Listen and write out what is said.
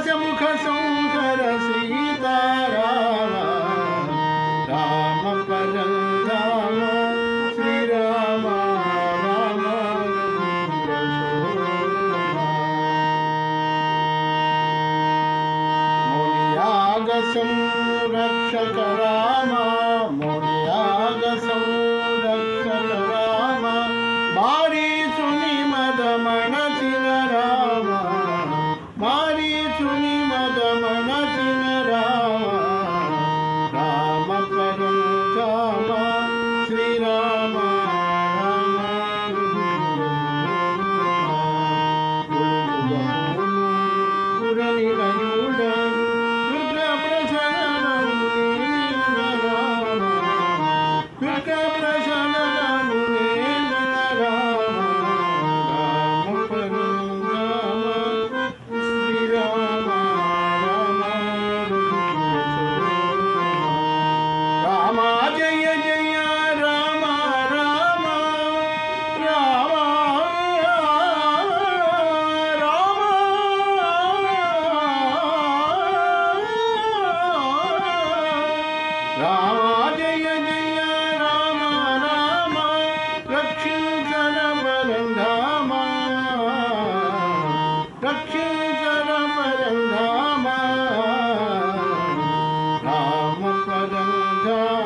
दशमुख संहर सीताराम राम परंधाम श्री राम राम मोनियाग संरक्षक राम मोनियाग संरक्षक राम मारी सुनी मद मनसिन राम मारी सुनी मद मनसिन राम राम परंधाम श्री राम राम पुरनिलयुड दुर्गा प्रसन्न राम दुर्गा प्रसन्न जय जय राम राम राम राम राम जय जय राम राम रक्षिंचर परंधाम रक्षिंचर परंधाम राम परंधाम